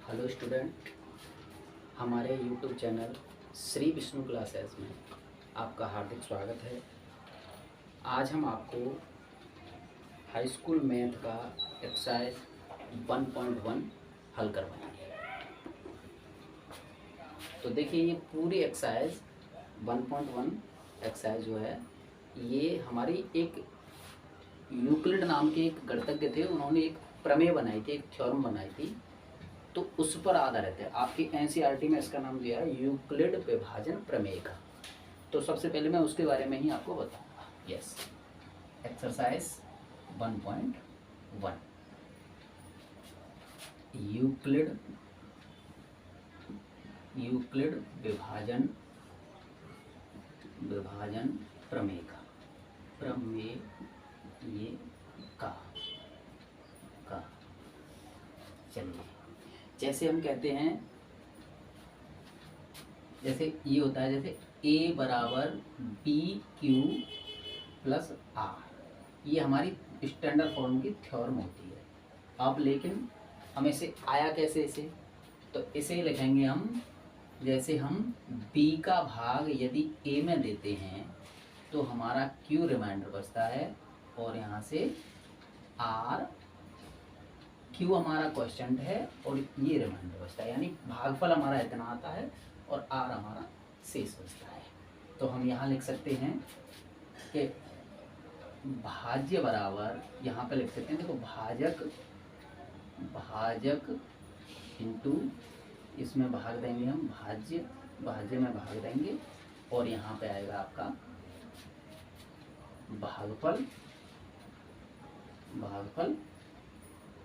Hello student, हमारे YouTube channel Shri Vishnu classes में आपका हार्दिक स्वागत है। आज हम आपको हाई स्कूल मैथ का एक्सरसाइज 1.1 हल करवाएंगे। तो देखिए, ये पूरी एक्सरसाइज 1.1 एक्सरसाइज जो है, ये हमारी एक यूक्लिड नाम के एक गणितज्ञ थे, उन्होंने एक प्रमेय बनाई थी, एक थ्योरम बनाई थी, तो उस पर आधारित है। आपकी एनसीईआरटी में इसका नाम दिया है यूक्लिड विभाजन प्रमेय का। तो सबसे पहले मैं उसके बारे में ही आपको बताऊंगा। यस, एक्सरसाइज 1.1 यूक्लिड विभाजन प्रमेय का चलिए, जैसे हम कहते हैं, जैसे ये होता है, जैसे A बराबर बी क्यू प्लस आर, ये हमारी स्टैंडर्ड फॉर्म की थ्योरम होती है। अब लेकिन हम इसे आया कैसे, इसे तो इसे लिखेंगे हम, जैसे हम B का भाग यदि A में देते हैं तो हमारा Q रिमाइंडर बचता है, और यहाँ से R Q हमारा क्वेश्चन है और ये रिमाइंडर बचता है, यानी भागफल हमारा इतना आता है और R हमारा शेष बचता है। तो हम यहाँ लिख सकते हैं कि भाज्य बराबर, यहाँ पे लिख सकते हैं, देखो, भाजक इंटू, इसमें भाग देंगे हम, भाज्य में भाग देंगे, और यहाँ पे आएगा आपका भागफल,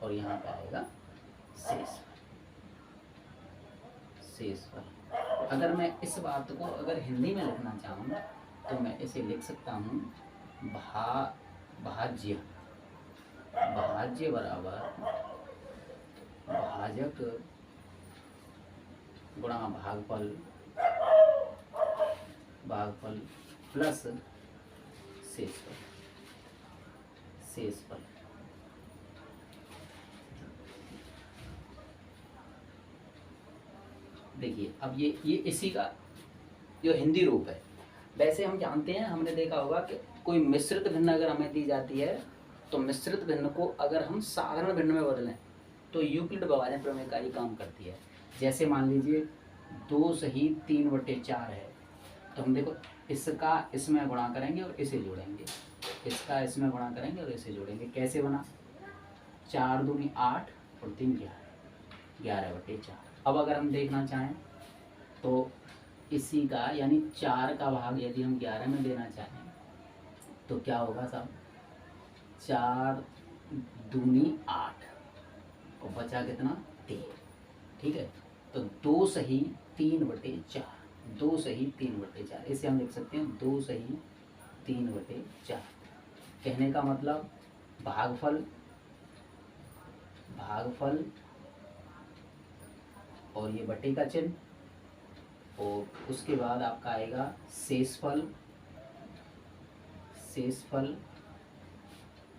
और यहाँ पे आएगा शेषफल। अगर मैं इस बात को अगर हिंदी में लिखना चाहूँ तो मैं इसे लिख सकता हूँ, भाज्य बराबर भाजक गुणा भागफल प्लस शेषफल। देखिए, अब ये इसी का जो हिंदी रूप है। वैसे हम जानते हैं, हमने देखा होगा कि कोई मिश्रित भिन्न अगर हमें दी जाती है तो मिश्रित भिन्न को अगर हम साधारण भिन्न में बदलें तो यूक्लिड विभाजन प्रमेय का ही काम करती है। जैसे मान लीजिए 2 सही 3/4 है, तो हम देखो, इसका इसमें गुणा करेंगे और इसे जोड़ेंगे, इसका इसमें गुणा करेंगे और इसे जोड़ेंगे। कैसे बना? 4 दूनी 8 और 3 11/4। अब अगर हम देखना चाहें तो इसी का, यानी 4 का भाग यदि हम 11 में देना चाहें तो क्या होगा साहब? 4 दूनी 8 और बचा कितना? 3। ठीक है, तो 2 सही 3/4, 2 सही 3/4, इसे हम लिख सकते हैं 2 सही 3/4। कहने का मतलब भागफल और ये बटे का चिन्ह, और उसके बाद आपका आएगा शेषफल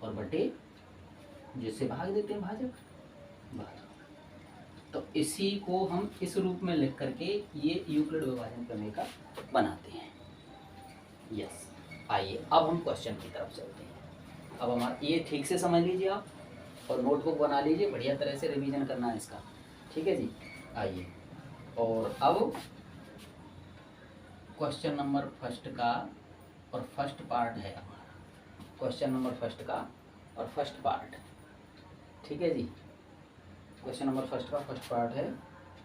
और बटे, जिसे भाग देते हैं भाजक। तो इसी को हम इस रूप में लिख करके ये यूक्लिड विभाजन प्रमेय का बनाते हैं। यस, आइए अब हम क्वेश्चन की तरफ चलते हैं। अब हमारा ये ठीक से समझ लीजिए आप, और नोटबुक बना लीजिए, बढ़िया तरह से रिवीजन करना है इसका। ठीक है जी, आइए। और अब क्वेश्चन नंबर फर्स्ट का और फर्स्ट पार्ट है हमारा, क्वेश्चन नंबर फर्स्ट का और फर्स्ट पार्ट। ठीक है जी, क्वेश्चन नंबर फर्स्ट का फर्स्ट पार्ट है।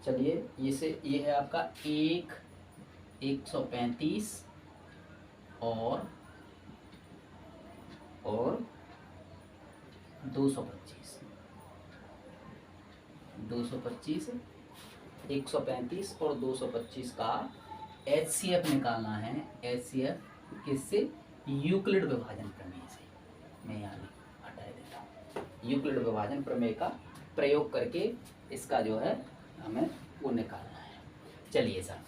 चलिए, ये है आपका 135 और 225 135 और 225 का HCF निकालना है। HCF किससे? यूक्लिड विभाजन प्रमेय से। मैं यहाँ हटा देता हूँ। यूक्लिड विभाजन प्रमेय का प्रयोग करके इसका जो है हमें वो निकालना है। चलिए साहब,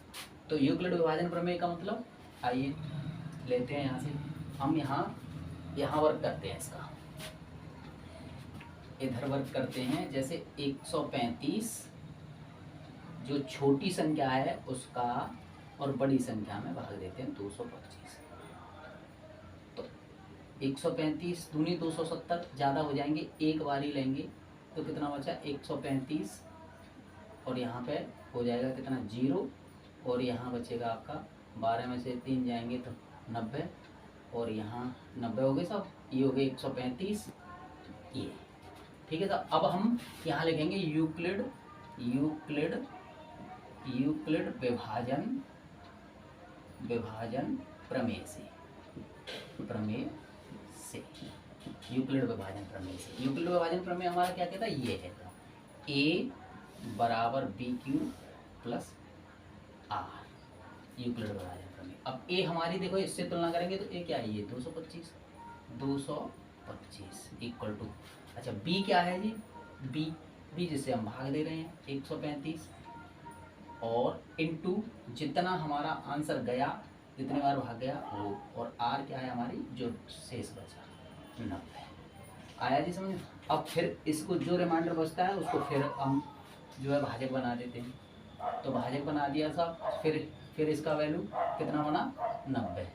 तो यूक्लिड विभाजन प्रमेय का मतलब, आइए लेते हैं यहाँ से, हम यहाँ वर्क करते हैं, इसका इधर वर्क करते हैं। जैसे 135 जो छोटी संख्या है उसका और बड़ी संख्या में भाग देते हैं 225। तो 135 दूनी 270 ज़्यादा हो जाएंगे, एक बार ही लेंगे तो कितना बचा 135, और यहाँ पे हो जाएगा कितना 0, और यहाँ बचेगा आपका 12 में से 3 जाएंगे तो 90, और यहाँ 90 हो गए सब, ये हो गए 135 ये। ठीक है, तो अब हम यहाँ लिखेंगे यूक्लिड यूक्लिड यूक्लिड विभाजन प्रमेय से यूक्लिड विभाजन प्रमेय से। यूक्लिड विभाजन प्रमेय हमारा क्या कहता है, ये है a बराबर B Q plus R, Euclid विभाजन प्रमेय। अब a हमारी देखो इससे तुलना करेंगे तो a क्या है, ये 225 इक्वल टू, अच्छा b क्या है जी, b जिससे हम भाग दे रहे हैं 135, और इनटू जितना हमारा आंसर गया जितने बार भाग गया वो, और r क्या है हमारी जो शेष बचा 90। आया जी समझ। अब फिर इसको जो रिमाइंडर बचता है उसको फिर हम जो है भाजक बना देते हैं, तो भाजक बना दिया साहब, फिर इसका वैल्यू कितना बना 90।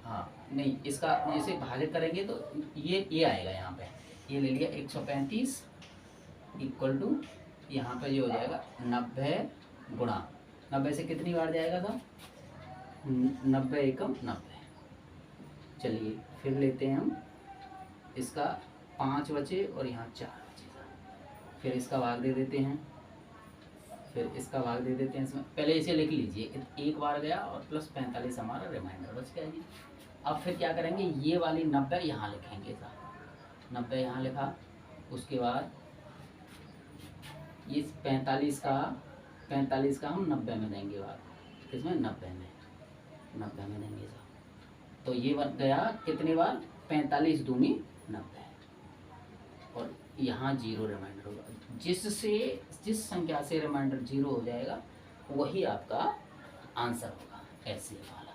हाँ नहीं, इसका जैसे भाजक करेंगे तो ये आएगा यहाँ पे, ये ले लिया 135 इक्वल टू यहाँ पे ये हो जाएगा 90 गुणा 90 से कितनी बार जाएगा था 90 एकम 90। चलिए फिर लेते हैं हम, इसका 5 बचे और यहाँ 4 बचेगा, फिर इसका भाग दे देते हैं, फिर इसका भाग दे देते हैं इसमें। पहले इसे लिख लीजिए, एक बार गया और प्लस 45 हमारा रिमाइंडर बच गया जी। अब फिर क्या करेंगे, ये वाली 90 यहाँ लिखेंगे साहब, 90 यहाँ लिखा, उसके बाद ये 45 का हम 90 में देंगे बार, किसमें 90 में देंगे साहब। तो ये बन गया कितने बार 45 दूनी 90, और यहाँ 0 रिमाइंडर होगा, जिस संख्या से रिमाइंडर 0 हो जाएगा वही आपका आंसर होगा ऐसे वाला।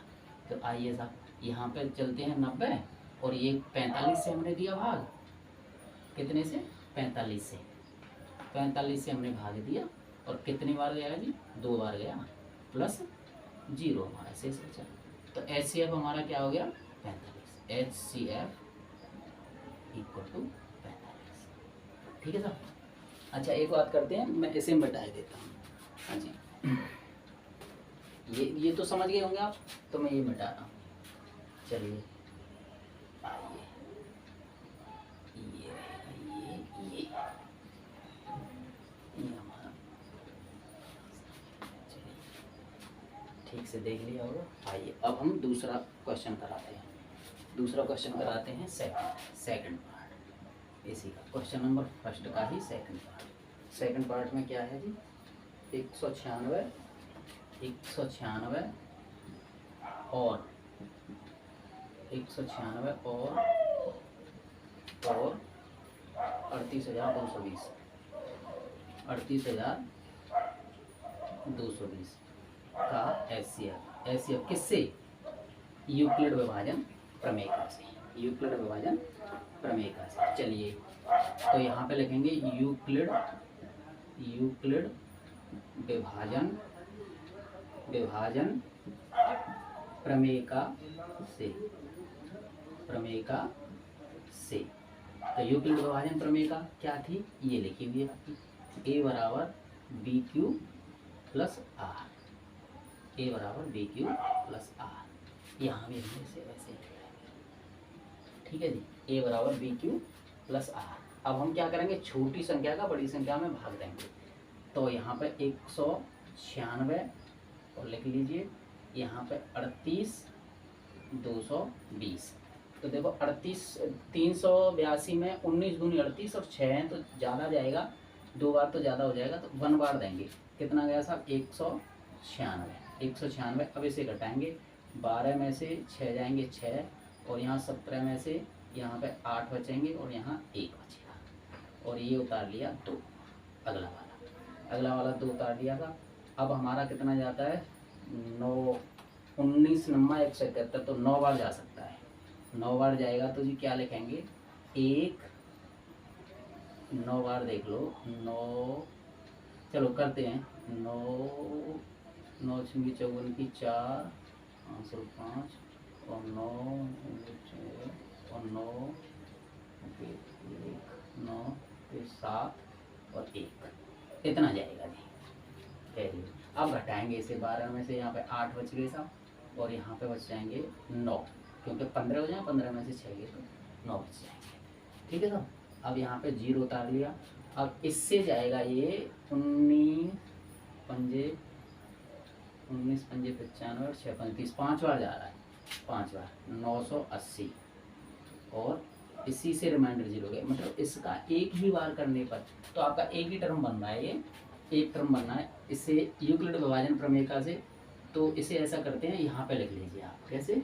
तो आइए साहब यहाँ पे चलते हैं 90, और ये 45 से हमने दिया भाग, कितने से 45 से हमने भाग दिया, और कितनी बार गया जी 2 बार गया, प्लस 0 हमारा शेष बचा। तो HCF हमारा क्या हो गया 45, HCF इक्वल टू 45। ठीक है साहब। अच्छा एक बात करते हैं, मैं इसे मिटा देता हूँ। हाँ जी, ये तो समझ गए होंगे आप, तो मैं ये मिटा रहा हूँ। चलिए आइए, ये हमारा, चलिए ठीक से देख लिया होगा। आइए अब हम दूसरा क्वेश्चन कराते हैं, सेकंड पार्ट इसी का, क्वेश्चन नंबर फर्स्ट का ही सेकंड पार्ट में क्या है जी 196 और 38,220 का HCF किससे, यूक्लिड विभाजन प्रमेय का से। चलिए तो यहाँ पे लिखेंगे यूक्लिड विभाजन प्रमेय का से। तो यूक्लिड विभाजन प्रमेय का क्या थी, ये लिखी हुई है आपकी, A बराबर बी क्यू प्लस आर, यहाँ भी हमने इसे वैसे लिखा है। ठीक है जी, A बराबर बी क्यू प्लस आर। अब हम क्या करेंगे, छोटी संख्या का बड़ी संख्या में भाग देंगे। तो यहाँ पे 196 और लिख लीजिए, यहाँ पे 38,220। तो देखो 382 में 19 दूनी 38 और 6 हैं तो ज़्यादा जाएगा, 2 बार तो ज़्यादा हो जाएगा, तो 1 बार देंगे। कितना गया साहब 196। अब इसे घटाएंगे, 12 में से 6 जाएंगे 6, और यहाँ 17 में से यहाँ पे 8 बचेंगे और यहाँ 1 बचेगा, और ये उतार लिया 2, अगला वाला 2 उतार लिया था। अब हमारा कितना जाता है 9, 19 9 171, तो 9 बार जा सकता है। 9 बार जाएगा तो जी क्या लिखेंगे, 9 बार देख लो, 9 चलो करते हैं। 9 9 छंगी 54 की 4 आंसर 5 और 9 और 9 1 9 7 और 1 इतना जाएगा जी। Very good. अब घटाएंगे इसे 12 में से, यहाँ पे 8 बच गए साहब और यहाँ पे बच जाएंगे 9, क्योंकि 15 हो जाए, 15 में से 6 गए तो 9 बच जाएंगे। ठीक है साहब। अब यहाँ पे 0 उतार लिया। अब इससे जाएगा ये 19 पंजे 95 और 6 35, 5 बार जा रहा है, 5 बार 980 और इसी से रिमाइंडर 0 गया। मतलब इसका एक ही बार करने पर तो आपका एक ही टर्म बन रहा है, ये एक टर्म बनना है। इससे यूक्लिड विभाजन प्रमेय से तो इसे ऐसा करते हैं, यहाँ पे लिख लीजिए आप। कैसे?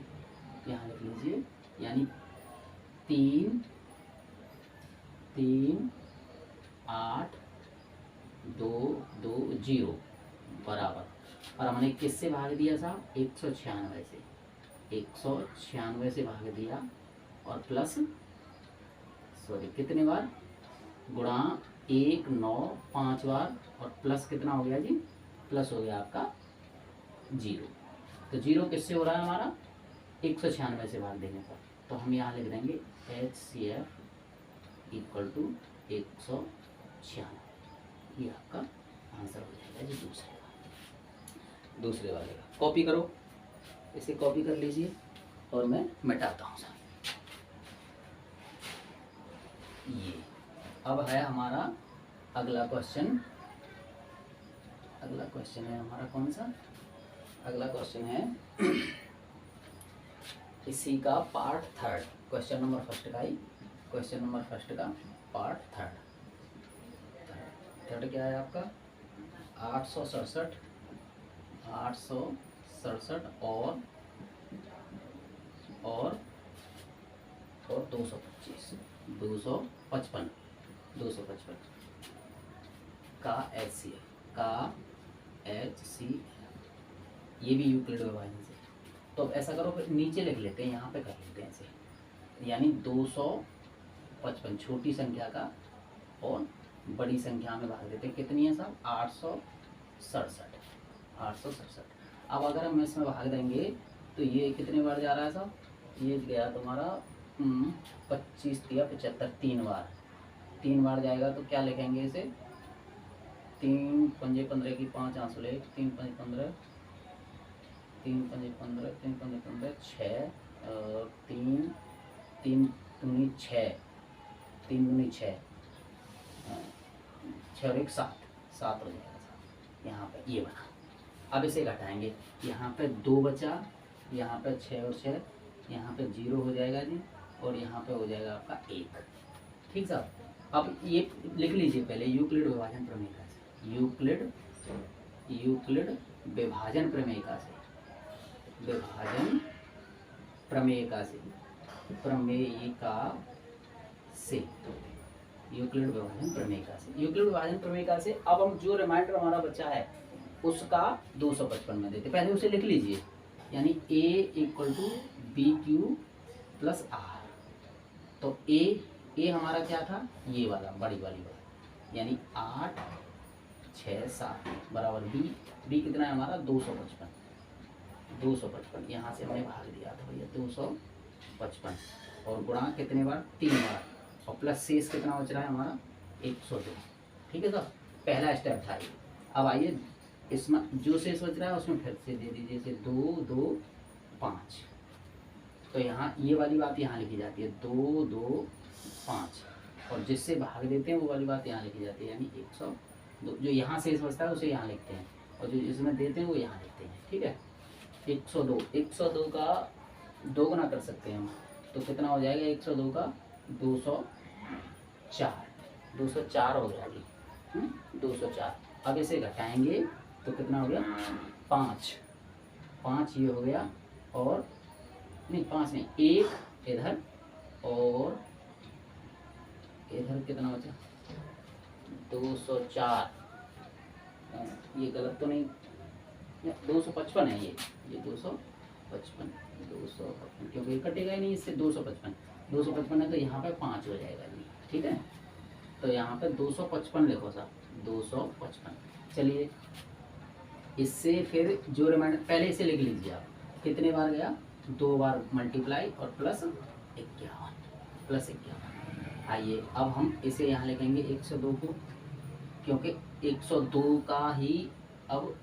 यहाँ लिख लीजिए, यानी 3 3 8 2 2 0 बराबर। और हमने किससे भाग दिया साहब? 196 से, 196 से भाग दिया और प्लस सॉरी कितने बार? गुणा 1 9 5 बार और प्लस कितना हो गया जी? प्लस हो गया आपका 0। तो 0 किससे हो रहा है हमारा? 196 से भाग देने पर। तो हम यहाँ लिख देंगे HCF इक्वल टू 196। ये आपका आंसर हो जाएगा जी दूसरे वाले का। कॉपी करो, इसे कॉपी कर लीजिए और मैं मिटाता हूँ साहब। ये अब है हमारा अगला क्वेश्चन। अगला क्वेश्चन है हमारा कौन सा? अगला क्वेश्चन है इसी का पार्ट 3, क्वेश्चन नंबर फर्स्ट का ही, क्वेश्चन नंबर फर्स्ट का पार्ट 3 क्या है आपका? 867 और 255 का HCF ये भी यूक्लिड विभाजन से। तो अब ऐसा करो, फिर नीचे लिख लेते हैं, यहाँ पे कर लेते हैं इसे, यानी 255 छोटी संख्या का और बड़ी संख्या में भाग देते हैं। कितनी है साहब? 867। अब अगर हम इसमें भाग देंगे तो ये कितने बार जा रहा है साहब? ये गया तुम्हारा 25 या 75, 3 बार जाएगा। तो क्या लिखेंगे इसे? 3 पंजे 15 की 5 आंसू ले, 3 पंजे 15 3 पंजे 15 3 पंजे 15 6 3 3 दूनी 6 3 दूनी 6 6 और 1 7 हो जाएगा साहब। यहाँ पे ये बना। अब इसे घटाएंगे, यहाँ पे 2 बचा, यहाँ पे 6 और 6, यहाँ पे 0 हो जाएगा जी और यहाँ पे हो जाएगा आपका 1। ठीक साहब। अब ये लिख लीजिए पहले यूक्लिड विभाजन प्रमेय से, यूक्लिड विभाजन प्रमेय से, विभाजन प्रमेय से यूक्लिड विभाजन प्रमेय से, यूक्लिड विभाजन प्रमेय से। अब हम जो रिमाइंडर हमारा बचा है उसका 255 में देते, पहले उसे लिख लीजिए, यानी A equal to BQ plus R। तो A हमारा क्या था? ये वाला बड़ी वाली वाला, यानी 8 6 7 बराबर B कितना है हमारा? 255। यहाँ से हमने भाग दिया था भैया 255 और गुणा कितने बार? 3 बार और प्लस शेष कितना बच रहा है हमारा? 102। ठीक है साहब, पहला स्टेप था ये। अब आइए इसमें जो शेष बच रहा है उसमें फिर से दे दीजिए, जैसे 2 2 5। तो यहाँ ये वाली बात यहाँ लिखी जाती है 2 2 5 और जिससे भाग देते हैं वो वाली बात यहाँ लिखी जाती है, यानी 102। जो यहाँ शेष बचता है उसे यहाँ लिखते हैं और जो जिसमें देते हैं वो यहाँ लिखते हैं। ठीक है, 102 का 2 गुना कर सकते हैं हम, तो कितना हो जाएगा? 102 का 204 हो गया जी। 204। अब इसे घटाएंगे तो कितना हो गया? 5 ये हो गया और नहीं 5 नहीं, 1 इधर और इधर कितना बचा? 204। ये गलत तो नहीं? 255 है ये 255 क्योंकि ये कटेगा ही नहीं इससे। 255 है तो यहाँ पे 5 हो जाएगा जी। ठीक है, तो यहाँ पे 255 लिखो साहब, 255। चलिए इससे फिर जो रिमाइंडर, पहले इसे लिख लीजिए आप, कितने बार गया, 2 बार मल्टीप्लाई और प्लस 51, प्लस 51। आइए अब हम इसे यहाँ लिखेंगे 102 को, क्योंकि 102 का ही अब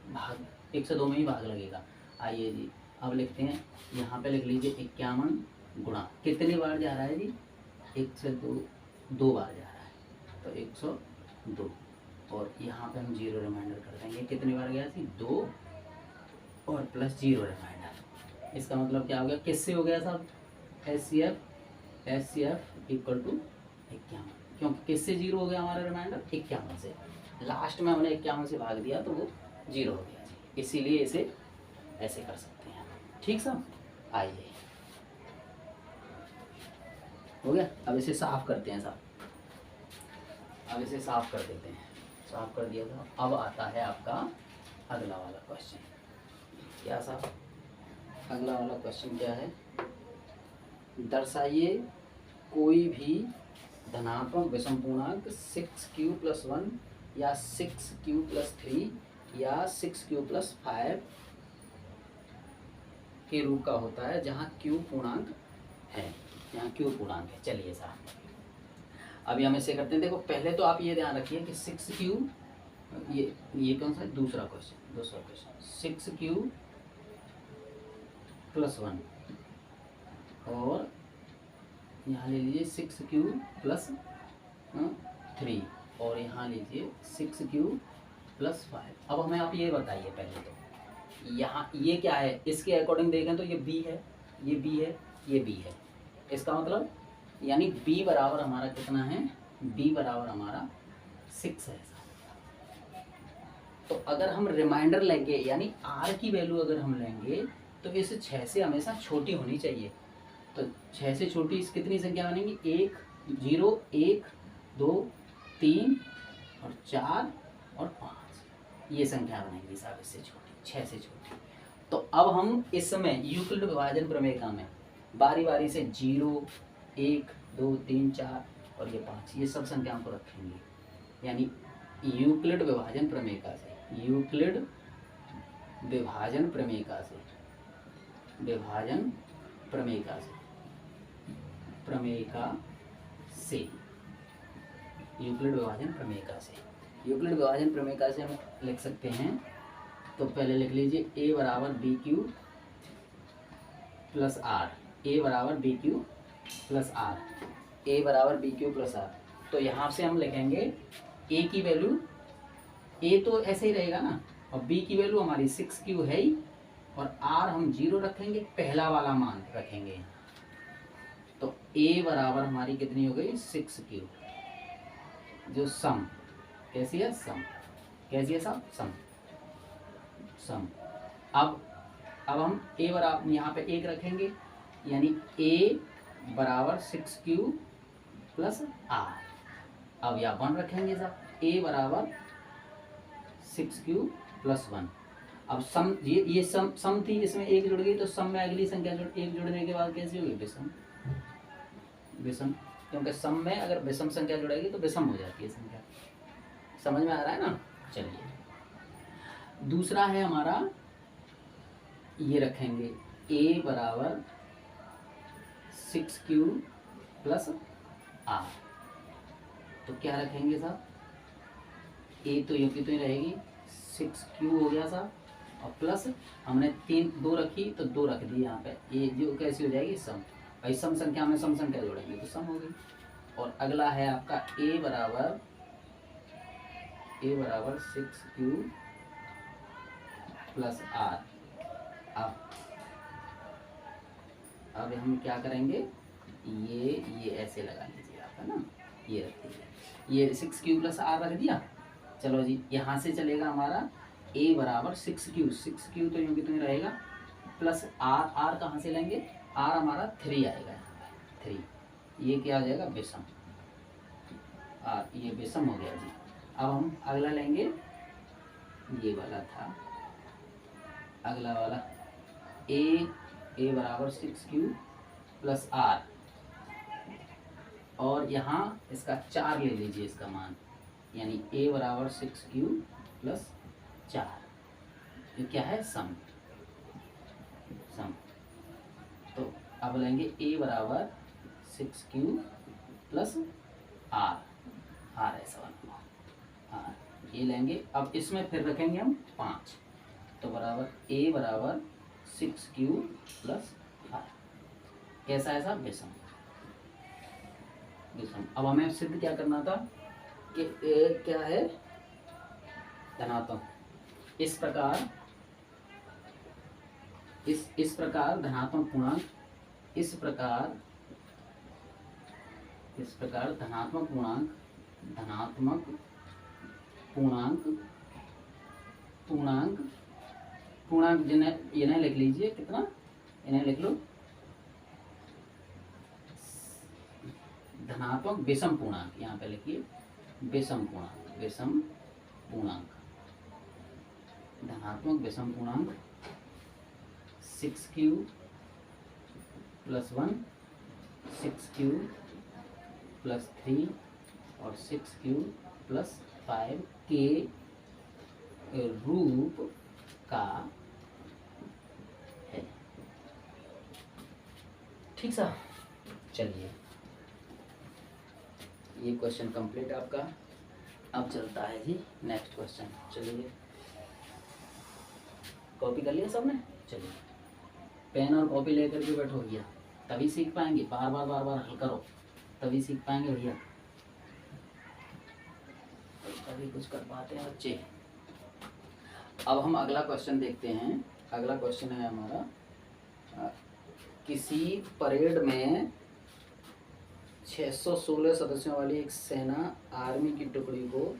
भाग, 102 में ही भाग लगेगा। आइए जी अब लिखते हैं, यहाँ पे लिख लीजिए 51 गुणा, कितनी बार जा रहा है जी, 102, 2 बार जा रहा है, तो 102, और यहाँ पे हम 0 रिमाइंडर कर देंगे, कितनी बार गया थी, 2 और प्लस 0 रिमाइंडर। इसका मतलब क्या हो गया, किससे हो गया साहब, H C F equal to 51, क्योंकि किससे 0 हो गया हमारा रिमाइंडर, 51 से, लास्ट में हमने 51 से भाग दिया तो वो 0 हो गया जी, इसीलिए इसे ऐसे कर सकते हैं। ठीक साहब, आइए हो गया। अब इसे साफ करते हैं साहब, अब इसे साफ कर देते हैं, साफ कर दिया था। अब आता है आपका अगला वाला क्वेश्चन, क्या साहब, अगला वाला क्वेश्चन क्या है, दर्शाइए कोई भी धनात्मक विषम पूर्णांक 6q + 1 या 6q + 3 या 6q + 5 के रूप का होता है जहाँ q पूर्णांक है, यहाँ q पूर्णांक है। चलिए साहब अभी हम इसे करते हैं, देखो पहले तो आप ये ध्यान रखिए कि 6q, ये कौन सा, दूसरा क्वेश्चन 6q + 1 और यहाँ ले लीजिए 6q + 3 और यहाँ लीजिए 6q + 5। अब हमें आप ये बताइए पहले तो यहाँ ये क्या है, इसके अकॉर्डिंग देखें तो ये b है, ये b है, ये b है, इसका मतलब यानी b बराबर हमारा कितना है, b बराबर हमारा 6 है। तो अगर हम रिमाइंडर लेंगे यानी r की वैल्यू अगर हम लेंगे तो इस 6 से हमेशा छोटी होनी चाहिए, तो 6 से छोटी इस कितनी संख्या बनेंगी, 1 0 1 2 3 और 4 और 5, ये संख्या बनेंगी साहब इससे छोटी, 6 से छोटी। तो अब हम इस समय यूक्लिड विभाजन प्रमेय में बारी बारी से 0 1 2 3 4 और ये 5, ये सब संख्याओं को रखेंगे, यानी यूक्लिड विभाजन प्रमेय से, यूक्लिड विभाजन प्रमेय से, विभाजन प्रमेय से, यूक्लिड विभाजन प्रमेय से, यूक्लिड विभाजन प्रमेय से हम लिख सकते हैं। तो पहले लिख लीजिए a बराबर BQ + R, a बराबर BQ + R, a बराबर BQ + R। तो यहाँ से हम लिखेंगे a की वैल्यू, a तो ऐसे ही रहेगा ना, और b की वैल्यू हमारी 6q है ही, और r हम 0 रखेंगे, पहला वाला मान रखेंगे। तो a बराबर हमारी कितनी हो गई, 6q, जो सम कैसी है, सम कैसी है साहब, सम। अब हम a बराबर यहाँ पे 1 रखेंगे, यानी a बराबर 6q + R। अब यहाँ 1 रखेंगे साहब, a बराबर 6q + 1। अब सम, ये सम थी, इसमें 1 जुड़ गई तो सम में अगली संख्या एक जुड़ने के बाद कैसी होगी, विषम, क्योंकि सम में अगर विषम संख्या जुड़ेगी तो विषम हो जाती है संख्या। समझ में आ रहा है ना। चलिए दूसरा है हमारा, ये रखेंगे a बराबर 6q + R। तो क्या रखेंगे साहब, a तो यूँ की तो ही रहेगी, 6q हो गया साहब, और प्लस हमने 2 रखी तो 2 रख दी यहाँ पे, ये जो कैसी हो जाएगी, सम। भाई सम संख्या में सम संख्या जोड़ेंगे तो सम होगी। और अगला है आपका a बराबर 6q + R। अब हम क्या करेंगे, ये ऐसे लगा लीजिए आप, है ना, ये रख दीजिए, ये 6q + R रख दिया। चलो जी यहाँ से चलेगा हमारा a बराबर 6q तो यूँ की तो नहीं रहेगा, प्लस R कहाँ से लेंगे, R हमारा 3 आएगा, 3, ये क्या आ जाएगा, विषम, ये विषम हो गया जी। अब हम अगला लेंगे, ये वाला था अगला वाला, a बराबर 6q + R, और यहाँ इसका 4 ले लीजिए इसका मान, यानी a बराबर 6q प्लस 4, ये क्या है सम। तो अब लेंगे a बराबर 6q प्लस r, r ऐसा बना r, ये लेंगे। अब इसमें फिर रखेंगे हम 5, तो बराबर a बराबर 6q प्लस r, कैसा ऐसा विषम। अब हमें सिद्ध क्या करना था कि a क्या है धनात्मक। इस प्रकार धनात्मक पूर्णांक, इस प्रकार धनात्मक पूर्णांक जिन्हें इन्हें लिख लीजिए, कितना इन्हें लिख लो, धनात्मक विषम पूर्णांक, यहाँ पे लिखिए विषम पूर्णांक, धनात्मक विषम पूर्णांक 6q प्लस 1, 6q प्लस 3 और 6q प्लस 5 के रूप का है। ठीक सा, चलिए ये क्वेश्चन कंप्लीट आपका। अब चलता है जी नेक्स्ट क्वेश्चन। चलिए कॉपी कर लिया सबने? चलिए पेन और कॉपी लेकर के बैठो भैया, तभी सीख पाएंगे। बार बार हल करो, तभी सीख पाएंगे भैया, तभी कुछ कर पाते हैं बच्चे। अब हम अगला क्वेश्चन देखते हैं। अगला क्वेश्चन है हमारा, किसी परेड में 616 सदस्यों वाली एक सेना आर्मी की टुकड़ी को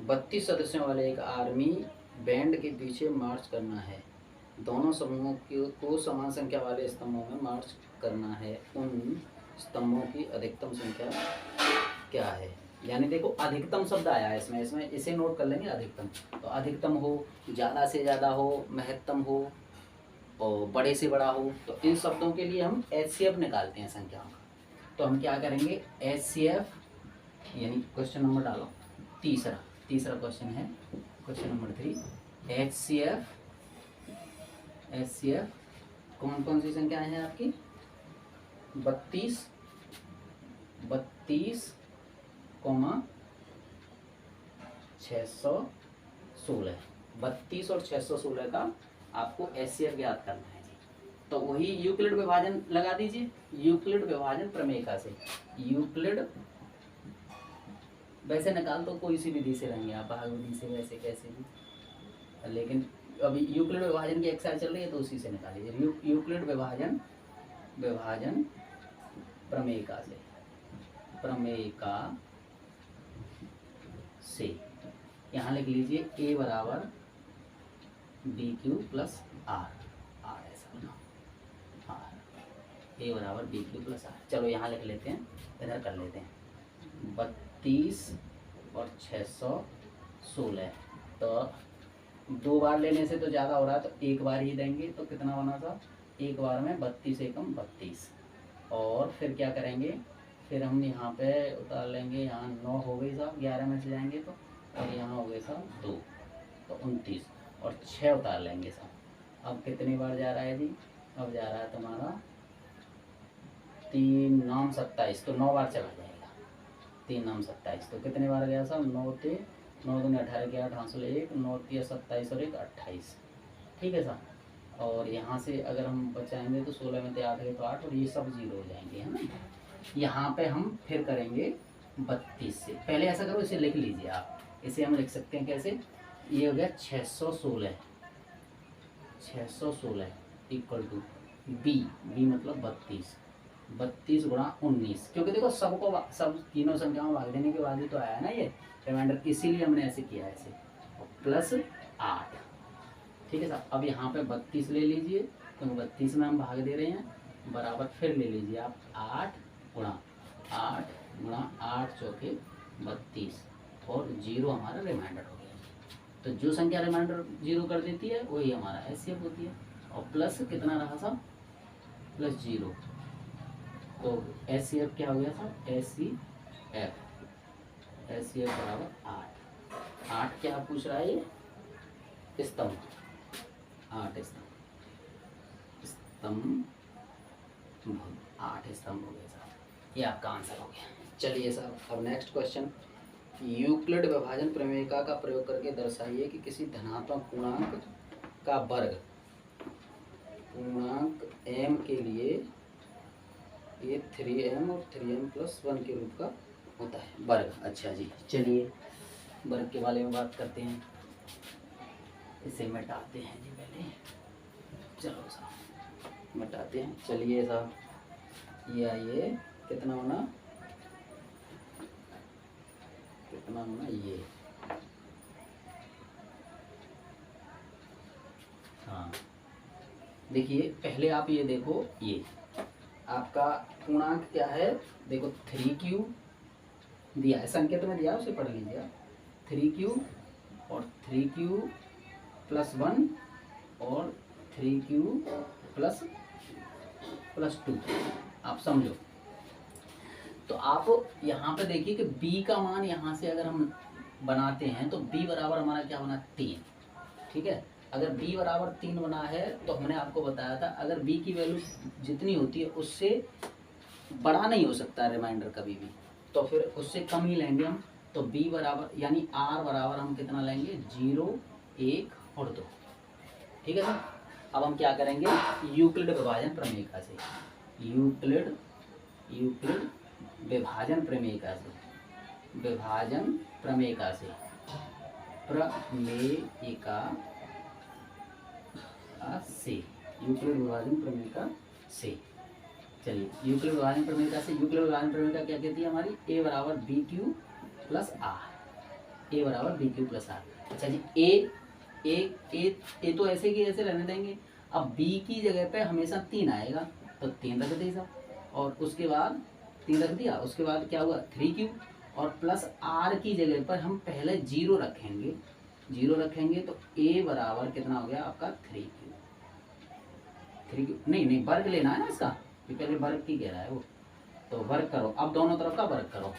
32 सदस्यों वाले एक आर्मी बैंड के पीछे मार्च करना है। दोनों समूहों को समान संख्या वाले स्तंभों में मार्च करना है। उन स्तंभों की अधिकतम संख्या क्या है? यानी देखो अधिकतम शब्द आया है इसमें इसे नोट कर लेंगे। अधिकतम, तो अधिकतम हो, ज़्यादा से ज़्यादा हो, महत्तम हो और बड़े से बड़ा हो। तो इन शब्दों के लिए हम HCF निकालते हैं संख्याओं का। तो हम क्या करेंगे, HCF यानी क्वेश्चन नंबर डालो तीसरा क्वेश्चन है, क्वेश्चन नंबर 3। HCF कौन कौन सी संख्याएं हैं आपकी? 32, 616, 32 और 616 का आपको HCF याद करना है जी। तो वही यूक्लिड विभाजन लगा दीजिए, यूक्लिड विभाजन प्रमेय से। यूक्लिड वैसे निकाल तो कोई सी विधि से रहेंगे आप, भाग विधि से, वैसे कैसे भी, लेकिन अभी यूक्लिड विभाजन की एक्सरसाइज चल रही है तो उसी से निकाल लीजिए। यूक्लिड विभाजन प्रमेय से यहाँ लिख लीजिए a बराबर BQ प्लस R, ऐसा बना R, a बराबर BQ प्लस R। चलो यहाँ लिख लेते हैं, इधर कर लेते हैं। 32 और 616, तो 2 बार लेने से तो ज़्यादा हो रहा है, तो एक बार ही देंगे। तो कितना बना था, एक बार में 32 एकम 32। और फिर क्या करेंगे, फिर हम यहाँ पे उतार लेंगे, यहाँ 9 हो गई साहब, 11 में से जाएंगे तो, और यहाँ हो गए साहब 2, तो 29 और 6 उतार लेंगे साहब। अब कितनी बार जा रहा है जी, अब जा रहा है तुम्हारा 3 9 27, तो 9 बार चला जाएगा। 3 9 27, तो कितने बार गया साहब, 9 दूनी 18 के 8 हासिल 1, 9 3 27 और 1 28। ठीक है साहब। और यहाँ से अगर हम बचाएंगे तो 16 में 8 गए तो 8, और ये सब 0 हो जाएंगे, है ना। यहाँ पे हम फिर करेंगे 32 से। पहले ऐसा करो, इसे लिख लीजिए आप। इसे हम लिख सकते हैं कैसे, ये हो गया 616 इक्वल टू बी मतलब 32 गुणा 19, क्योंकि देखो सब तीनों संख्याओं भाग देने के बाद ही तो आया ना ये रिमाइंडर, इसीलिए हमने ऐसे किया है ऐसे, प्लस 8। ठीक है साहब। अब यहाँ पे 32 ले लीजिए, क्योंकि 32 में हम भाग दे रहे हैं, बराबर फिर ले लीजिए आप 8 गुणा 8 चौके 32, और 0 हमारा रिमाइंडर हो गया। तो जो संख्या रिमाइंडर 0 कर देती है वही हमारा HCF होती है। और प्लस कितना रहा साहब, प्लस 0, तो HCF क्या हो गया साहब, HCF बराबर 8। 8 क्या पूछ रहा है ये? स्तंभ। 8 स्तंभ 8 स्तंभ हो गए साहब, ये आपका आंसर हो गया। चलिए साहब, अब नेक्स्ट क्वेश्चन, यूक्लिड विभाजन प्रमेयिका का प्रयोग करके दर्शाइए कि किसी धनात्मक पूर्णांक का वर्ग पूर्णांक m के लिए ये 3m और 3m+1 के रूप का होता है वर्ग। अच्छा जी, चलिए वर्ग के बारे में बात करते हैं। इसे मिटाते हैं जी पहले, चलो साहब मिटाते हैं। चलिए साहब, ये आइए, कितना होना ये, हाँ देखिए पहले आप ये देखो, ये आपका पूर्णांक क्या है, देखो 3q दिया है, संकेत में दिया है, उसे पढ़ लीजिए। 3q और 3q+1 और 3q+2, आप समझो। तो आप यहाँ पे देखिए कि b का मान यहाँ से अगर हम बनाते हैं तो b बराबर हमारा क्या बना, 3। ठीक है, अगर b बराबर 3 बना है तो हमने आपको बताया था अगर b की वैल्यू जितनी होती है उससे बड़ा नहीं हो सकता रिमाइंडर कभी भी, तो फिर उससे कम ही लेंगे हम। तो b बराबर यानी r बराबर हम कितना लेंगे, 0, 1 और 2। ठीक है सर। अब हम क्या करेंगे, यूक्लिड विभाजन प्रमेयिका से, यूक्लिड विभाजन प्रमेयिका से, विभाजन प्रमेयिका से, प्रमेयिका से, यूक्लिड विभाजन प्रमेयिका से। चलिए यूक्लिड विभाजन प्रमेयिका से, यूक्लिड विभाजन प्रमेयिका क्या कहती है हमारी, a बराबर BQ+R, a बराबर BQ+R। अच्छा जी, a तो ऐसे की ऐसे रहने देंगे। अब b की जगह पे हमेशा 3 आएगा, तो 3 रख दीजिए, और उसके बाद 3 रख दिया, उसके बाद क्या हुआ 3q, और प्लस r की जगह पर हम पहले 0 रखेंगे, 0 रखेंगे तो a बराबर कितना हो गया आपका 3q। नहीं वर्ग लेना है ना इसका, ये पहले वर्ग की कह रहा है वो, तो वर्ग करो। अब दोनों तरफ का वर्ग करो,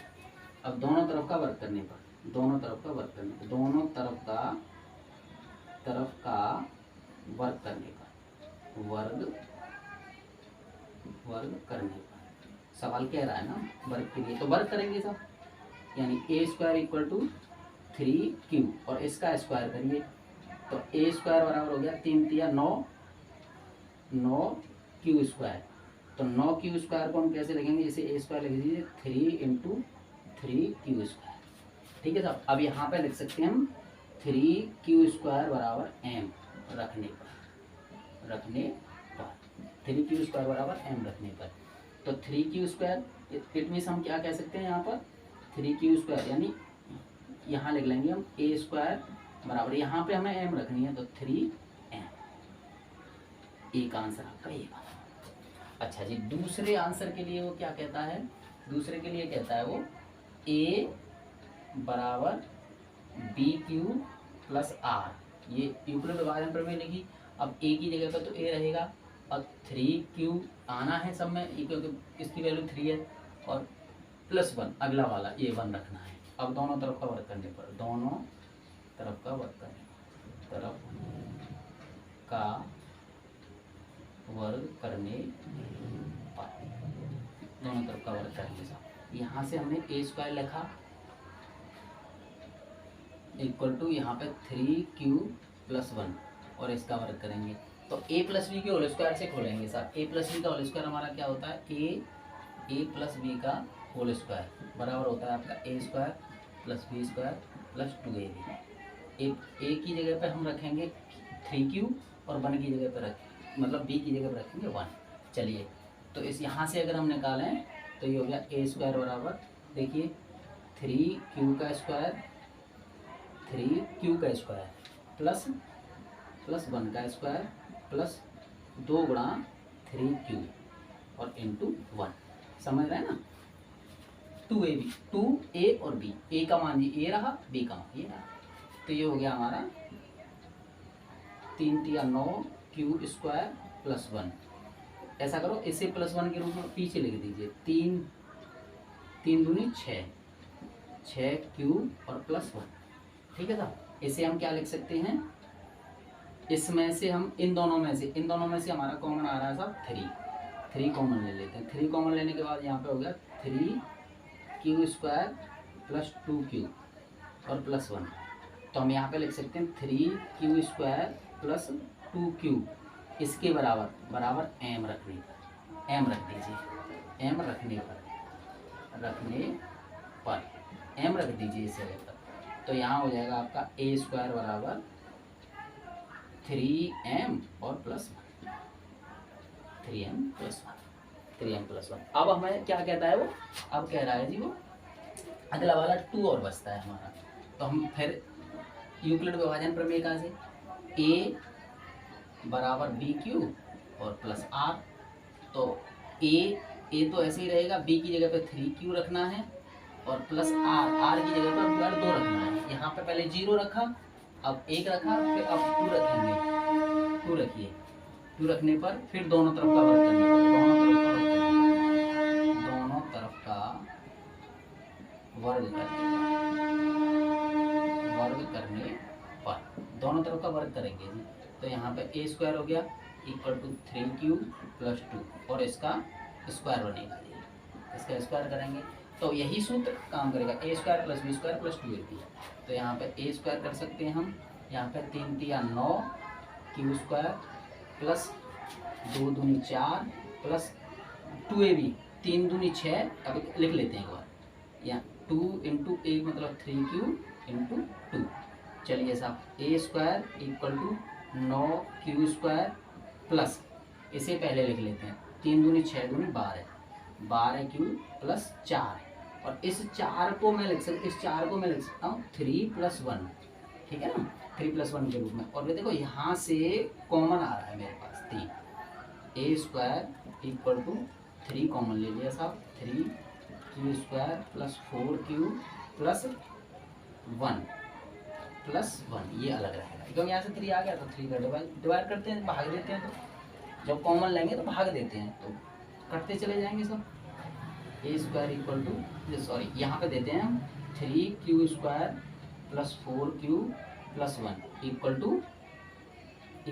अब दोनों तरफ का वर्ग करने पर, दोनों तरफ का वर्ग करने पर, दोनों तरफ का वर्ग करने पर, वर्ग करने पर, सवाल कह रहा है ना वर्ग के लिए, तो वर्ग करेंगे सब, यानी a² = 3q और इसका स्क्वायर करिए, तो a² बराबर हो गया 3 × 9, 9q²। तो 9q² को हम कैसे लिखेंगे, जैसे a² लिख दीजिए 3 × 3q²। ठीक है साहब। अब यहाँ पे लिख सकते हैं हम 3q² बराबर m रखने पर, 3q² बराबर m रखने पर, तो 3q², इट मीन्स हम क्या कह सकते हैं यहाँ पर 3q² यानी यहाँ लिख लेंगे हम a² बराबर, यहाँ पे हमें m रखनी है तो 3m। एक आंसर आपका ये बना। अच्छा जी, दूसरे आंसर के लिए वो क्या कहता है, दूसरे के लिए कहता है वो a बराबर BQ+R, ये यूक्लिड विभाजन प्रमेय लिखी। अब a की जगह पर तो a रहेगा, और 3q आना है सब में, क्योंकि इसकी वैल्यू 3 है, और +1 अगला वाला a 1 रखना है। अब दोनों तरफ का वर्ग करने पर, दोनों तरफ का वर्ग करने पर, दोनों तरफ का वर्ग करेंगे साहब। यहाँ से हमने a² लिखा = यहाँ पे 3q+1 और इसका वर्ग करेंगे, तो a+b के होल स्क्वायर से खोलेंगे साहब। a+b का होल स्क्वायर हमारा क्या होता है, a+b का होल स्क्वायर बराबर होता है आपका a² + b² + 2ab। a की जगह पे हम रखेंगे 3q और 1 की जगह पर मतलब b की जगह पर रखेंगे 1। चलिए, तो इस यहाँ से अगर हम निकालें तो ये हो गया a² बराबर, देखिए 3q² प्लस 1 का स्क्वायर प्लस 2 × 3q और इंटू 1, समझ रहे हैं ना। 2ab, 2a और b, a का मान ये रहा, b का मान ये रहा, तो ये हो गया हमारा 3 × 9q² + 1। ऐसा करो, इसे +1 के रूप में पीछे लिख दीजिए, 3 × 3 = 6, 6q और +1। ठीक है साहब, इसे हम क्या लिख सकते हैं, इसमें से हम इन दोनों में से हमारा कॉमन आ रहा है साहब 3 कॉमन ले लेते हैं। 3 कॉमन लेने के बाद यहाँ पे हो गया 3q² + 2q और +1। तो हम यहाँ पे लिख सकते हैं 3q² + 2q इसके बराबर m रखने पर, m रख दीजिए, m रखने पर m रख दीजिए इसे लेकर। तो यहाँ हो जाएगा आपका a² बराबर 3m और +1, 3m+1। अब हमें क्या कहता है वो, अब कह रहा है जी वो अगला वाला 2 और बचता है हमारा। तो हम फिर यूक्लिड विभाजन प्रमेय का से a बराबर bq और +r। तो a तो ऐसे ही रहेगा, b की जगह पे 3q रखना है और +r की जगह पर 2 रखना है। यहाँ पे पहले 0 रखा, अब 1 रखा, फिर अब 2 रखेंगे, 2 रखिए, 2 रखने पर फिर दोनों तरफ का वर्ग करने पर, दोनों तरफ का वर्ग करेंगे जी। तो यहाँ पे a² हो गया = 3q + 2 और इसका स्क्वायर बनेगा जी, इसका स्क्वायर करेंगे तो यही सूत्र काम करेगा, a² + b² + 2ab। तो यहाँ पे a² कर सकते हैं हम, यहाँ पे 3 × 9 q² + 2 दूनी 4 + 2ab, 3 दूनी 6। अब लिख लेते हैं एक बार, यहाँ 2 × 1 मतलब 3q × 2। चलिए साहब a² = 9q² प्लस, इसे पहले लिख लेते हैं, 3 दूनी 6 दूनी 12, 12q + 4 और इस 4 को मैं लिख सकता हूँ 3 + 1, ठीक है ना, 3 + 1 के रूप में। और ये देखो यहाँ से कॉमन आ रहा है मेरे पास 3, a² = 3 कॉमन ले लिया साहब, 3q² + 4q + 1 ये अलग रहेगा, क्योंकि यहाँ से 3 आ गया तो 3 का डिवाइड करते हैं, भाग देते हैं। तो जब कॉमन लेंगे तो भाग देते हैं, तो कटते चले जाएंगे सब। a² यहाँ पे देते हैं हम 3q² + 4q + 1 =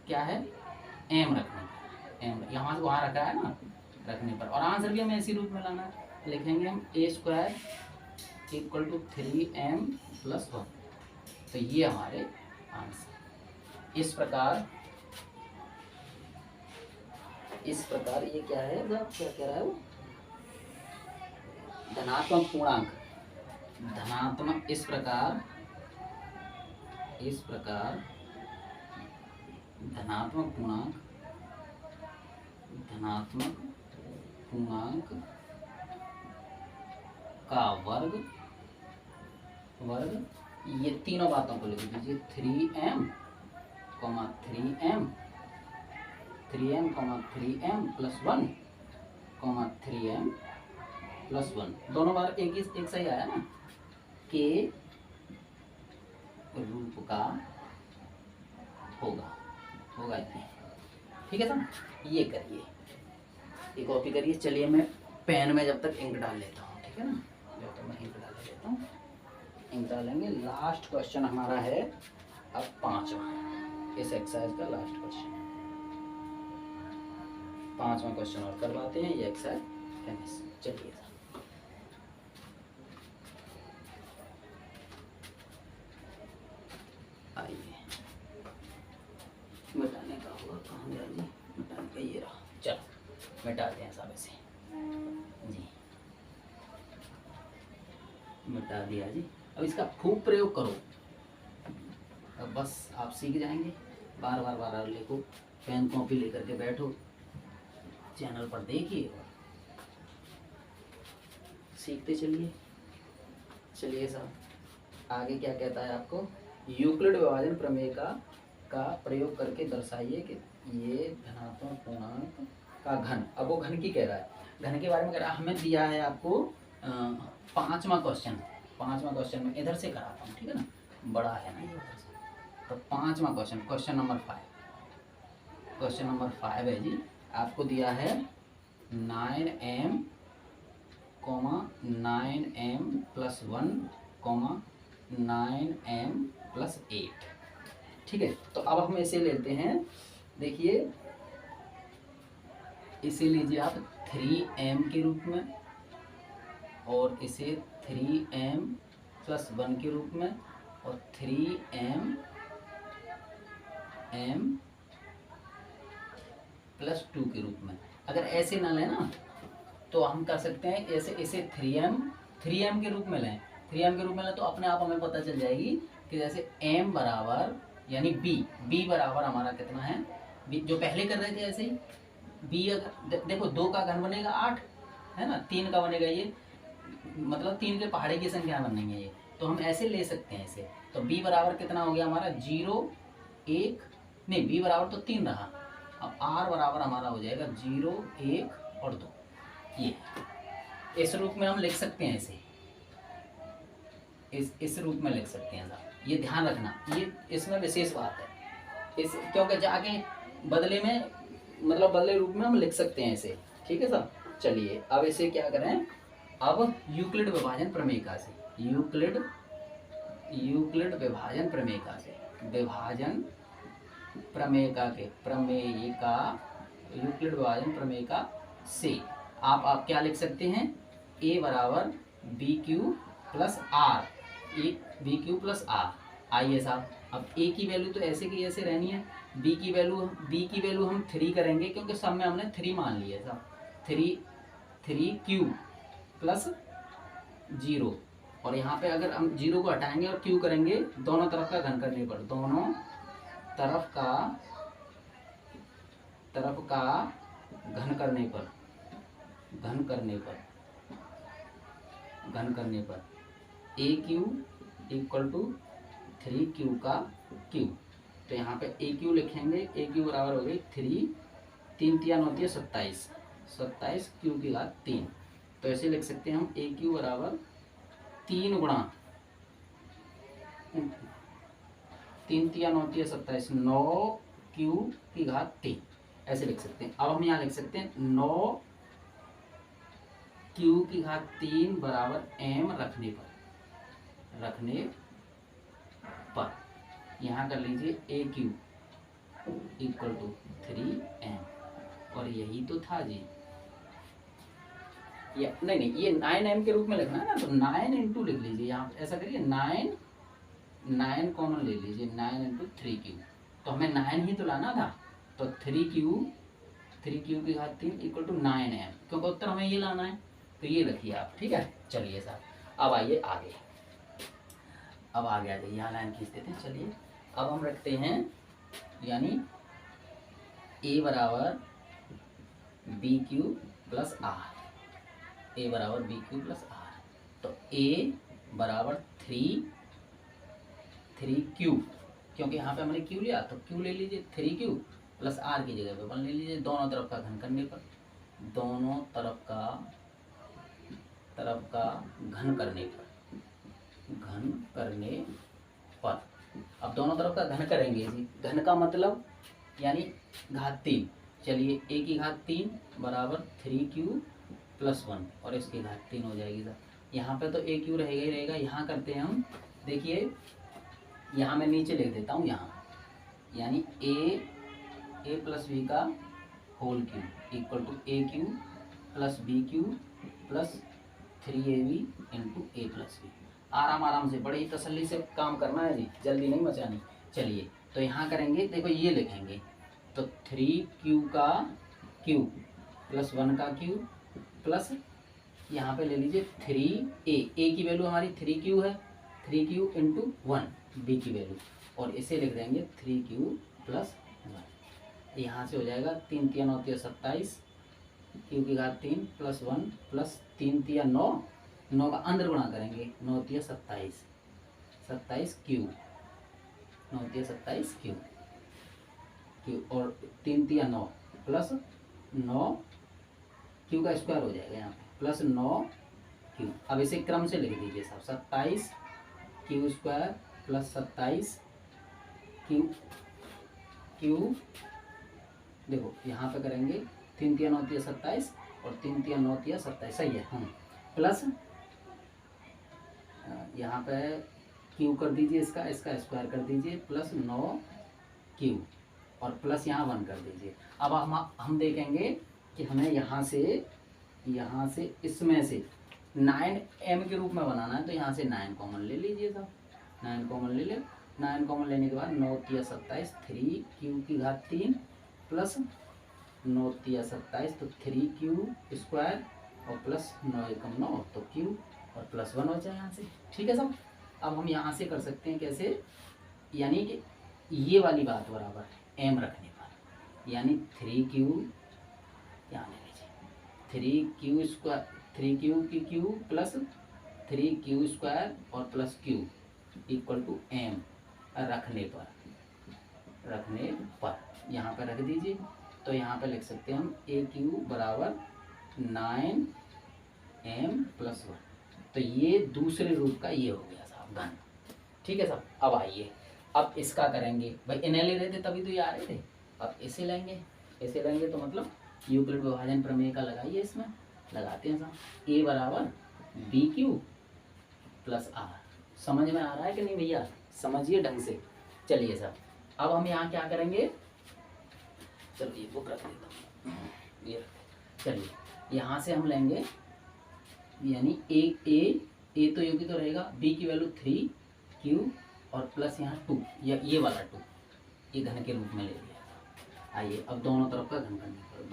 क्या है, m रखने पर, m यहाँ से वहाँ रखा है ना, रखने पर। और आंसर भी हमें इसी रूप में लाना है, लिखेंगे हम a² = 3m + 1। तो ये हमारे आंसर। इस प्रकार ये क्या है, क्या कह रहा है वो, धनात्मक पूर्णांक, इस प्रकार धनात्मक पूर्णांक का वर्ग ये तीनों बातों को लिख दीजिए, 3m, 3m, 3m, 3m + 1, 3m + 1। दोनों बार एक सही आया ना, के रूप का होगा इतने, ठीक है सर। ये करिए, ये कॉपी करिए। चलिए मैं पेन में जब तक इंक डाल लेता हूँ, ठीक है ना, जब तक मैं इंक डाल लेता हूँ, इंक डालेंगे। लास्ट क्वेश्चन हमारा है अब 5वां, इस एक्सरसाइज का लास्ट क्वेश्चन, 5वां क्वेश्चन और करवाते हैं, ये एक्सरसाइज फिनिश। चलिए आइए, मिटाने का हुआ, कहाँ गया जी, मिटाने का ये रहा, चलो मिटाते हैं सब ऐसे जी, मिटा दिया जी। अब इसका खूब प्रयोग करो, अब बस आप सीख जाएंगे। बार बार लिखो, पेन कॉपी लेकर के बैठो, चैनल पर देखिए और सीखते चलिए। चलिए साहब, आगे क्या कहता है आपको, यूक्लिड विभाजन प्रमेय का प्रयोग करके दर्शाइए कि ये धनात्मक पूर्णांक का घन। अब वो घन की कह रहा है, घन के बारे में कह रहा है। हमें दिया है आपको 5वां क्वेश्चन में इधर से कराता हूँ, ठीक है ना, बड़ा है ना ये उधर से। तो 5वां क्वेश्चन नंबर 5 है जी। आपको दिया है 9m comma 9m plus 1 comma 9m plus 8। ठीक है, तो अब हम इसे लेते हैं, देखिए इसे लीजिए आप 3m के रूप में और इसे 3m प्लस 1 के रूप में और 3m प्लस 2 के रूप में। अगर ऐसे ना लें ना तो हम कर सकते हैं ऐसे, इसे 3m के रूप में लें, 3m के रूप में लें तो अपने आप हमें पता चल जाएगी कि जैसे m बराबर यानी b बराबर हमारा कितना है, b जो पहले कर रहे थे ऐसे ही b, अगर देखो 2 का घन बनेगा 8 है ना, 3 का बनेगा ये, मतलब 3 के पहाड़े की संख्या बनेंगे ये, तो हम ऐसे ले सकते हैं इसे। तो b बराबर कितना हो गया हमारा 0 1, नहीं b बराबर तो 3 रहा, अब r बराबर हमारा हो जाएगा 0 1 और 2। ये इस रूप में हम लिख सकते हैं इसे, इस रूप में लिख सकते हैं साहब, ये ध्यान रखना, ये इसमें विशेष बात है इस, क्योंकि जाके बदले में मतलब बदले रूप में हम लिख सकते हैं इसे। ठीक है साहब, चलिए अब इसे क्या करें, अब यूक्लिड विभाजन प्रमेयिका से, यूक्लिड विभाजन प्रमेयिका से, विभाजन प्रमेयिका के यूक्लिड विभाजन प्रमेयिका से आप क्या लिख सकते हैं, a बराबर B Q plus R, B Q plus R. आइए साहब, अब a की वैल्यू तो ऐसे की ऐसे रहनी है, b की वैल्यू हम 3 करेंगे क्योंकि सब में हमने 3 मान लिया है साहब, 3 क्यू प्लस 0, और यहाँ पे अगर हम 0 को हटाएंगे और क्यू करेंगे दोनों तरफ का घन करने पर, दोनों तरफ का घन करने पर ए क्यू इक्वल टू 3q का क्यू। तो यहाँ पे ए क्यू लिखेंगे, ए क्यू बराबर हो गई 3 3 होती है 27 क्यू की घात 3। तो ऐसे लिख सकते हैं हम ए क्यू बराबर 3 गुणा 3 3 होती है 27, 9 क्यू की घात 3, ऐसे लिख सकते हैं। अब हम यहाँ लिख सकते हैं 9 क्यू की घात 3 बराबर m रखने पर यहाँ कर लीजिए ए क्यू इक्वल टू 3m, और यही तो था जी, ये नहीं ये 9m के रूप में लिखना है ना, तो 9 इंटू लिख लीजिए, यहाँ ऐसा करिए 9 कॉमन ले लीजिए, 9 इंटू 3q, तो हमें 9 ही तो लाना था, तो 3q की घात 3 इक्वल टू 9m, क्योंकि उत्तर हमें ये लाना है, तो ये रखिए आप। ठीक है, चलिए साहब अब आइए आगे, अब आगे आ जाइए, यहाँ लाइन खींच देते हैं। चलिए अब हम रखते हैं यानी a बराबर B Q plus R, a बराबर बी क्यू प्लस आर, तो a बराबर 3q, क्योंकि यहाँ पे हमने q लिया तो q ले लीजिए, 3q प्लस r की जगह पे 1 ले लीजिए, दोनों तरफ का घन करने पर, दोनों तरफ का घन करने पर, अब दोनों तरफ का घन करेंगे जी, घन का मतलब यानी घात 3, चलिए a की घात 3 बराबर 3q प्लस 1 और इसकी घात 3 हो जाएगी सर। यहाँ पे तो a क्यू रहेगा ही रहेगा, यहाँ करते हैं हम, देखिए यहाँ मैं नीचे लिख देता हूँ, यहाँ यानी a प्लस बी का whole cube equal to A cube plus B Q plus 3ab into A plus B. आराम से बड़े ही तसल्ली से काम करना है जी, जल्दी नहीं मचानी। चलिए तो यहाँ करेंगे, देखो ये लिखेंगे, तो 3q का क्यू प्लस 1 का क्यू प्लस यहाँ पे ले लीजिए 3a की वैल्यू हमारी 3q है, 3q इंटू 1 b की वैल्यू, और इसे लिख देंगे 3q प्लस 1, यहाँ से हो जाएगा 3 3 होती है 27 क्यू की घात 3 प्लस 1 प्लस 3 3 9 का अंदर गुणा करेंगे, 9 होती है 27 क्यू, 9 होती है 27 क्यू और 3 3 9 प्लस 9 क्यू का स्क्वायर हो जाएगा यहाँ पे प्लस 9 क्यू। अब इसे क्रम से लिख दीजिए साहब, 27 क्यू स्क्वायर प्लस 27 क्यू, देखो यहाँ पे करेंगे 3 3 होती है 27 और 3 3 9 होती है 27, सही है। प्लस यहाँ पे क्यू कर दीजिए, इसका स्क्वायर कर दीजिए, प्लस 9Q और प्लस यहाँ 1 कर दीजिए। अब हम देखेंगे कि हमें यहाँ से इसमें से 9M के रूप में बनाना है, तो यहाँ से 9 कॉमन ले लीजिए साहब, 9 कॉमन ले ले। 9 कॉमन लेने के बाद 9 तिया 27, 3Q की घात 3 प्लस 9 तिया 27 तो 3Q स्क्वायर और प्लस 9 एकम 9 तो Q और प्लस 1 बचा यहाँ से। ठीक है साहब, अब हम यहाँ से कर सकते हैं कैसे, यानी कि ये वाली बात बराबर है M रखने पर, यानी 3Q यहाँ ले लीजिए, 3Q स्क्वायर, 3Q की Q प्लस 3Q स्क्वायर और plus Q equal to M रखने पर यहाँ पर रख दीजिए। तो यहाँ पर लिख सकते हैं हम AQ बराबर 9M प्लस 1। तो ये दूसरे रूप का ये हो गया साहब घन। ठीक है साहब, अब आइए, अब इसका करेंगे भाई, इन्हें ले रहे थे तभी तो ये आ रहे थे, अब इसे लेंगे तो मतलब यूक्लिड विभाजन प्रमेय का लगाइए, इसमें लगाते हैं साहब। A बराबर BQ प्लस R। समझ में आ रहा है कि नहीं भैया, समझिए ढंग से। चलिए साहब, अब हम यहाँ क्या करेंगे, चलिए बुक रख देता हूँ ये, चलिए यहाँ से हम लेंगे, यानी A तो योगी तो रहेगा, B की वैल्यू 3Q और प्लस यहाँ 2, या ये वाला 2, ये घन के रूप में ले लिया। आइए अब दोनों तरफ का घन करने पर,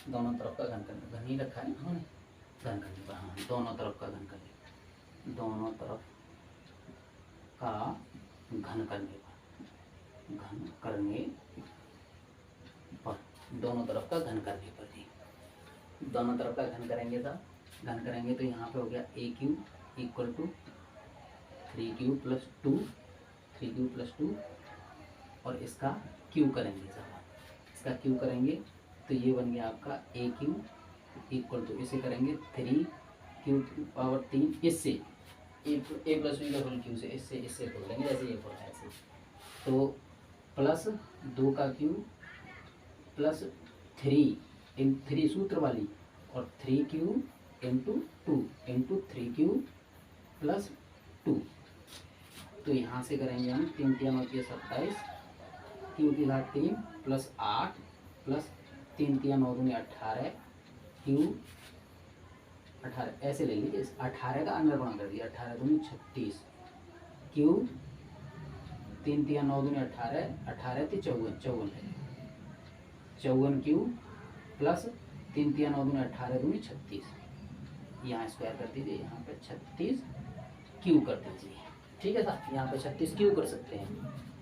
दोनों तरफ का घन ही रखा है ना हमने, घन करने पर, हाँ दोनों तरफ का घन करने, दोनों तरफ का घन करने पर, दोनों तरफ का घन करने पर जी, दोनों तरफ का घन करेंगे था, घन करेंगे तो यहाँ पे हो गया AQ equal to 3Q plus 2 और इसका Q करेंगे साहब, इसका Q करेंगे तो ये बन गया आपका AQ इक्वल टू, इसे करेंगे 3Q पावर 3, इससे A प्लस B का होल Q से, इससे खोल देंगे जैसे ये खोला है ऐसे, तो प्लस 2 का Q प्लस 3 सूत्र वाली और 3Q into 2 into 3Q plus 2। तो यहाँ से करेंगे हम 3 तिया 9 तिया 27, Q की घात 3 प्लस 8 प्लस 3 तिया 9 दूनी 18, Q 18 ऐसे ले लीजिए, 18 का अंदर गुणा कर दिया, 18 दूनी 36, Q 3 तिया 9 दूनी 18, 18 ती 54 है, 54Q प्लस 3 तिया 9 दूनी 18 दूनी 36, यहाँ स्क्वायर कर दीजिए, यहाँ पे 36Q कर दीजिए। ठीक है साहब, यहाँ पे 36Q कर सकते हैं,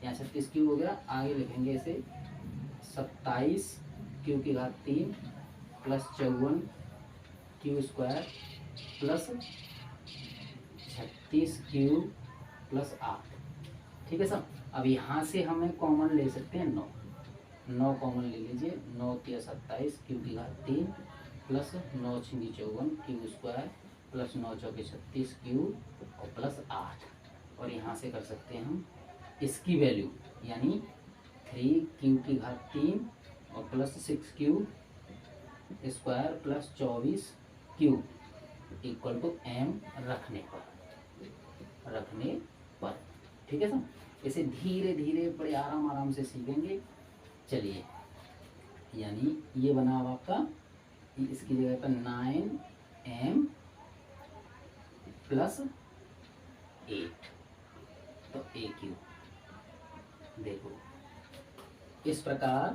यहाँ 36Q हो गया। आगे लिखेंगे इसे 27Q की घात 3 plus 54Q square plus 36Q plus 8। ठीक है साहब, अब यहाँ से हमें कॉमन ले सकते हैं 9 कॉमन ले लीजिए, 9 तिया 27 Q की घात 3 प्लस 9 छिंदी 54 Q स्क्वायर प्लस 9 चौके 36Q और प्लस 8। और यहाँ से कर सकते हैं हम इसकी वैल्यू, यानी 3Q की घात 3 और plus 6Q square plus 24Q equal to M रखने पर। ठीक है सर, इसे धीरे धीरे बड़े आराम से सीखेंगे। चलिए, यानी ये बना अब आपका, इसकी जगह पर 9M प्लस 8 तो AQ। देखो इस प्रकार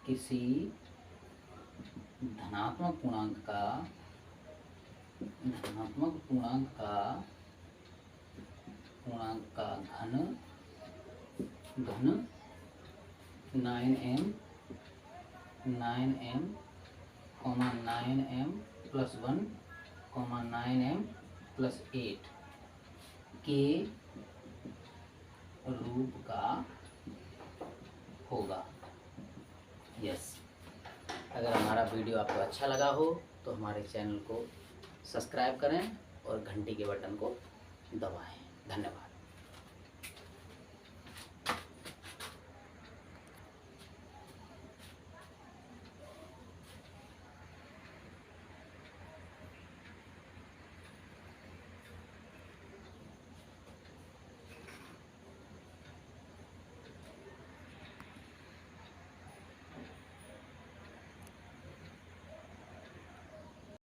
किसी धनात्मक पूर्णांक का घन 9M 9M plus 1 9M plus 8 के रूप का होगा। यस, अगर हमारा वीडियो आपको अच्छा लगा हो तो हमारे चैनल को सब्सक्राइब करें और घंटी के बटन को दबाएं। धन्यवाद।